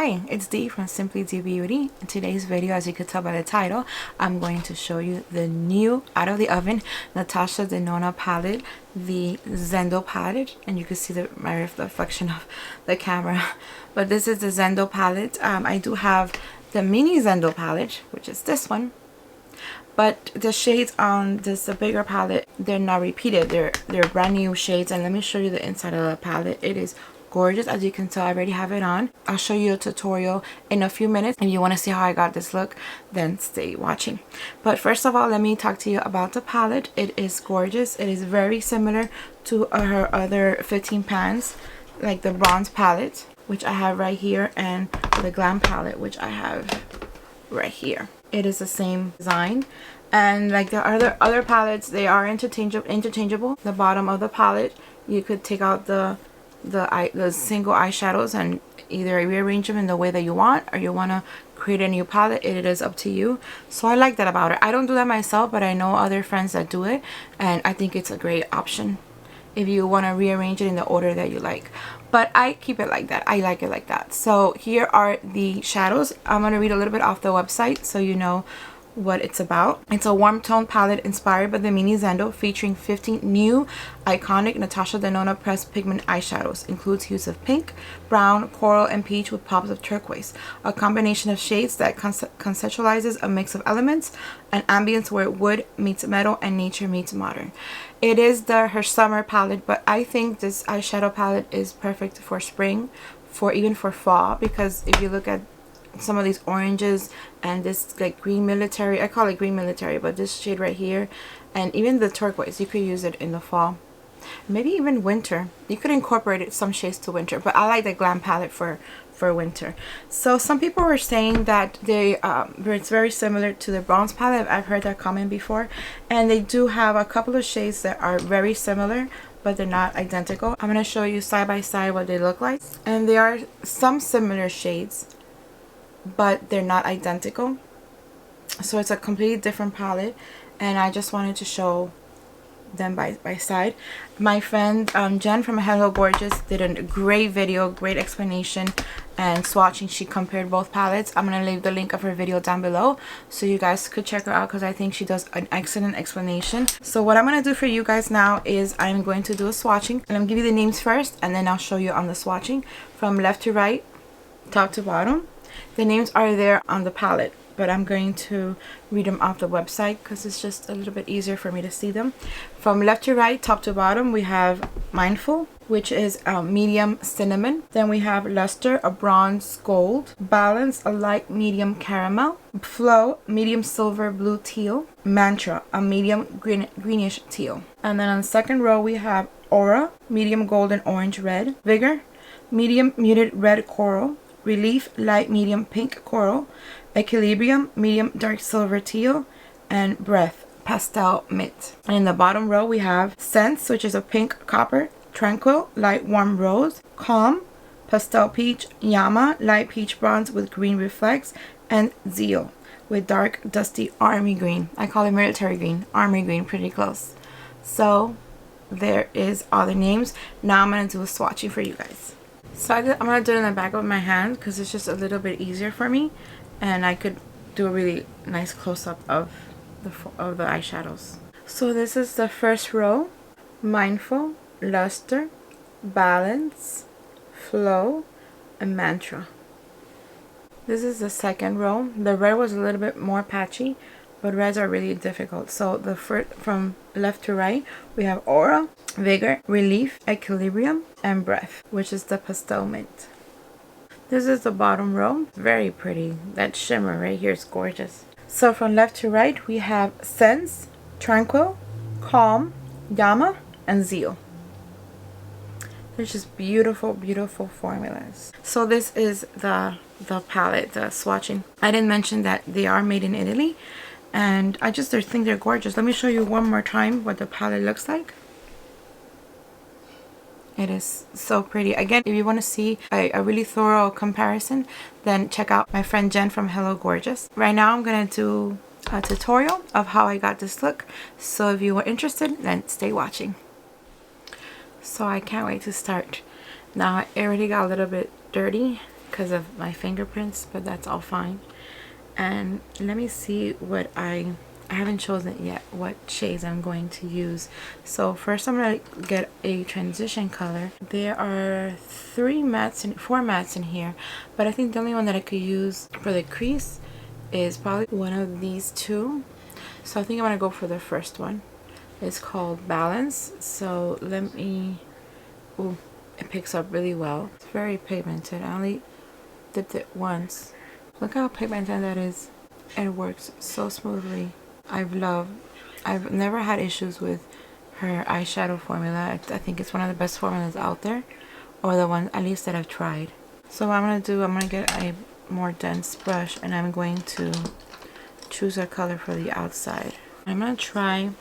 Hi, it's Dee from SimplyDeeBeauty. In today's video, as you could tell by the title, I'm going to show you the new out of the oven Natasha Denona palette, the Zendo palette, and you can see my reflection of the camera. But this is the Zendo palette. I do have the mini Zendo palette, which is this one. But the shades on this bigger palette, they're not repeated. They're brand new shades, and let me show you the inside of the palette. It is gorgeous. As you can tell, I already have it on. I'll show you a tutorial in a few minutes. If you want to see how I got this look, then stay watching. But first of all, let me talk to you about the palette. It is gorgeous. It is very similar to her other 15 pans, like the bronze palette, which I have right here, and the glam palette, which I have right here. It is the same design, and like the other palettes, they are interchangeable. The bottom of the palette, you could take out the single eyeshadows and either rearrange them in the way that you want, or you want to create a new palette. It is up to you. So I like that about it. I don't do that myself, but I know other friends that do it, and I think it's a great option if you want to rearrange it in the order that you like. But I keep it like that. I like it like that. So here are the shadows. I'm going to read a little bit off the website so you know what it's about. It's a warm tone palette inspired by the mini Zendo, featuring 15 new iconic Natasha Denona pressed pigment eyeshadows. Includes hues of pink, brown, coral, and peach with pops of turquoise. A combination of shades that conceptualizes a mix of elements, an ambience where wood meets metal and nature meets modern. It is her summer palette, but I think this eyeshadow palette is perfect for spring, even for fall, because if you look at some of these oranges and this like green military, I call it green military, but this shade right here, and even the turquoise, you could use it in the fall, maybe even winter. You could incorporate some shades to winter, but I like the glam palette for winter. So some people were saying that it's very similar to the bronze palette. I've heard that comment before, and they do have a couple of shades that are very similar, but they're not identical. I'm going to show you side by side what they look like, and there are some similar shades, but they're not identical. So it's a completely different palette, and I just wanted to show them by side. My friend Jen from Hello Gorgeous did a great video, great explanation and swatching. She compared both palettes. I'm gonna leave the link of her video down below so you guys could check her out, because I think she does an excellent explanation. So what I'm gonna do for you guys now is I'm going to do a swatching, and I'm gonna give you the names first, and then I'll show you on the swatching from left to right, top to bottom. The names are there on the palette, but I'm going to read them off the website because it's just a little bit easier for me to see them. From left to right, top to bottom, we have Mindful, which is medium cinnamon. Then we have Luster, a bronze gold. Balance, a light medium caramel. Flow, medium silver blue teal. Mantra, a medium greenish teal. And then on the second row, we have Aura, medium golden orange red. Vigor, medium muted red coral. Relief, light medium pink coral. Equilibrium, medium dark silver teal. And Breath, pastel mint. And in the bottom row we have Sense, which is a pink copper. Tranquil, light warm rose. Calm, pastel peach. Yama, light peach bronze with green reflex. And Zeal, with dark dusty army green. I call it military green, army green, pretty close. So there is all the names. Now I'm going to do a swatching for you guys. So I'm going to do it in the back of my hand because it's just a little bit easier for me, and I could do a really nice close-up of the eyeshadows. So this is the first row: Mindful, Luster, Balance, Flow, and Mantra. This is the second row. The red was a little bit more patchy, but reds are really difficult. So the first, from left to right, we have Aura, Vigor, Relief, Equilibrium, and Breath, which is the pastel mint. This is the bottom row. Very pretty. That shimmer right here is gorgeous. So from left to right, we have Sense, Tranquil, Calm, Yama, and Zeal. They're just beautiful, beautiful formulas. So this is the palette, the swatching. I didn't mention that they are made in Italy, and I just think they're gorgeous. Let me show you one more time what the palette looks like. It is so pretty. Again, if you want to see a really thorough comparison, then check out my friend Jen from Hello Gorgeous. Right now I'm going to do a tutorial of how I got this look. So if you are interested, then stay watching. So I can't wait to start. Now I already got a little bit dirty because of my fingerprints, but that's all fine. And let me see what I haven't chosen yet what shades I'm going to use. So first I'm going to get a transition color. There are 4 mattes in here, but I think the only one that I could use for the crease is probably one of these two. So I think I'm going to go for the first one. It's called Balance. So let me, ooh, it picks up really well. It's very pigmented. I only dipped it once. Look how pigmented that is. It works so smoothly. I've never had issues with her eyeshadow formula. I think it's one of the best formulas out there, or the one at least that I've tried. So what I'm going to do, I'm going to get a more dense brush, and I'm going to choose a color for the outside. I'm going to try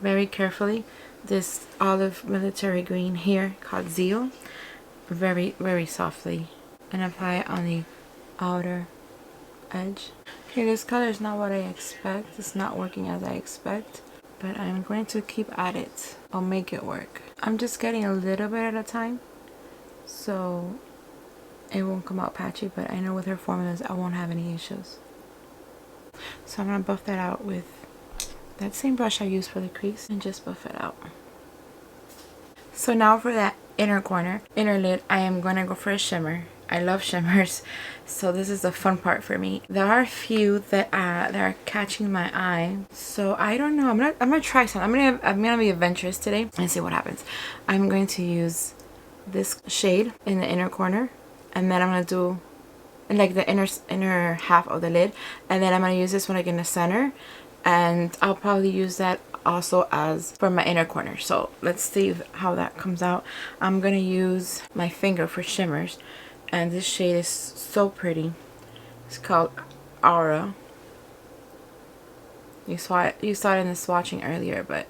very carefully this olive military green here called Zeal, very, very softly, and apply it on the outer edge. Okay, this color is not what I expect. It's not working as I expect, but I'm going to keep at it. I'll make it work. I'm just getting a little bit at a time, so it won't come out patchy, but I know with her formulas I won't have any issues. So I'm going to buff that out with that same brush I used for the crease and just buff it out. So now for that inner lid, I am going to go for a shimmer. I love shimmers, so this is the fun part for me. There are a few that are catching my eye, so I don't know. I'm gonna try some. I'm gonna be adventurous today and see what happens. I'm going to use this shade in the inner corner, and then I'm gonna do like the inner half of the lid, and then I'm gonna use this one like in the center, and I'll probably use that also as for my inner corner. So let's see how that comes out. I'm gonna use my finger for shimmers. And this shade is so pretty. It's called Aura. You saw it in the swatching earlier, but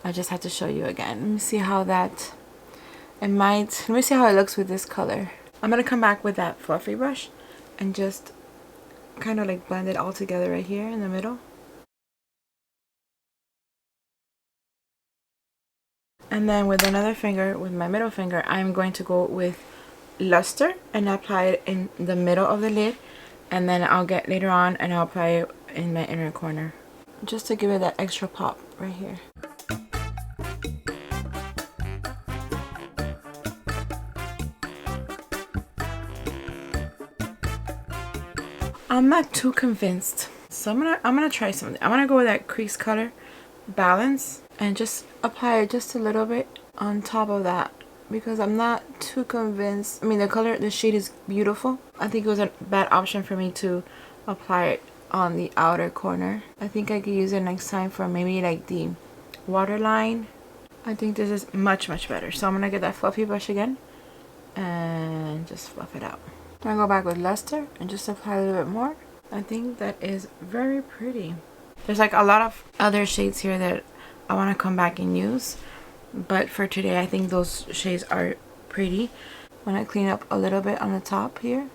I just had to show you again. Let me see how that, let me see how it looks with this color. I'm going to come back with that fluffy brush and just kind of like blend it all together right here in the middle. And then with another finger, with my middle finger, I'm going to go with Luster and apply it in the middle of the lid, and then I'll get later on and I'll apply it in my inner corner just to give it that extra pop right here. I'm not too convinced, so I'm gonna try something. I'm gonna go with that crease color, Balance, and just apply it just a little bit on top of that, because I'm not too convinced. I mean, the shade is beautiful. I think it was a bad option for me to apply it on the outer corner. I think I could use it next time for maybe like the waterline. I think this is much, much better. So I'm gonna get that fluffy brush again and just fluff it out. I'm gonna go back with Luster and just apply a little bit more. I think that is very pretty. There's like a lot of other shades here that I want to come back and use, but for today I think those shades are pretty. When I clean up a little bit on the top here,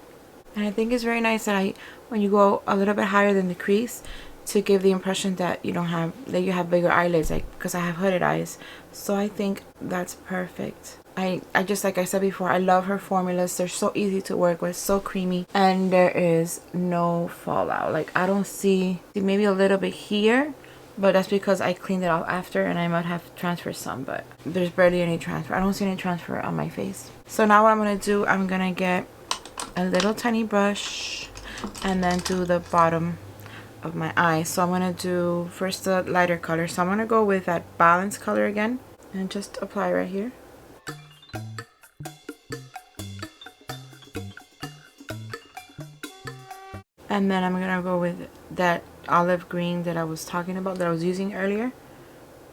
and I think it's very nice that when you go a little bit higher than the crease, to give the impression that you have bigger eyelids, like because I have hooded eyes. So I think that's perfect. I just, like I said before, I love her formulas. They're so easy to work with, so creamy, and there is no fallout. Like I don't see maybe a little bit here, but that's because I cleaned it off after and I might have transferred some, but there's barely any transfer. I don't see any transfer on my face. So now what I'm gonna do, I'm gonna get a little tiny brush and then do the bottom of my eye. So I'm gonna do first the lighter color. So I'm gonna go with that Balance color again and just apply right here. And then I'm gonna go with that olive green that I was talking about, that I was using earlier,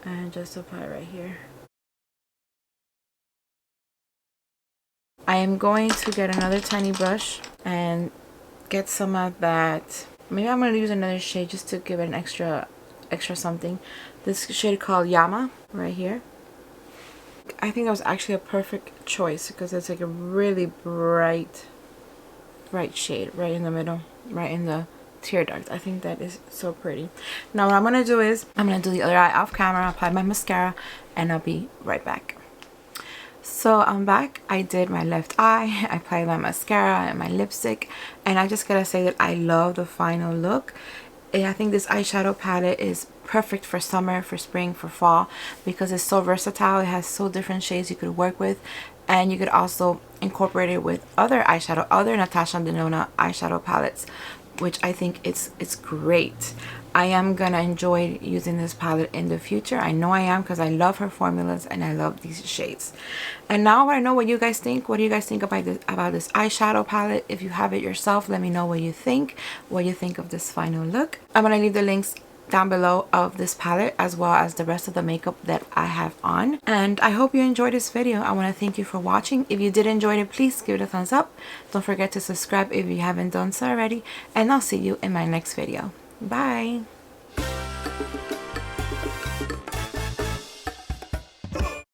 and just apply right here. I am going to get another tiny brush and get some of that. Maybe I'm gonna use another shade just to give it an extra something. This shade called Yama right here. I think that was actually a perfect choice because it's like a really bright shade right in the middle, right in the tear duct. I think that is so pretty. Now what I'm gonna do is I'm gonna do the other eye off camera, apply my mascara, and I'll be right back. So I'm back. I did my left eye, I applied my mascara and my lipstick, and I just gotta say that I love the final look. And I think this eyeshadow palette is perfect for summer, for spring, for fall, because it's so versatile. It has so different shades you could work with, and you could also incorporate it with other eyeshadow, other Natasha Denona eyeshadow palettes, which I think it's great. I am gonna enjoy using this palette in the future. I know I am, because I love her formulas and I love these shades. And now I know what you guys think. What do you guys think about this eyeshadow palette? If you have it yourself, let me know what you think of this final look. I'm gonna leave the links down below of this palette, as well as the rest of the makeup that I have on. And I hope you enjoyed this video. I want to thank you for watching. If you did enjoy it, please give it a thumbs up. Don't forget to subscribe if you haven't done so already, and I'll see you in my next video. Bye.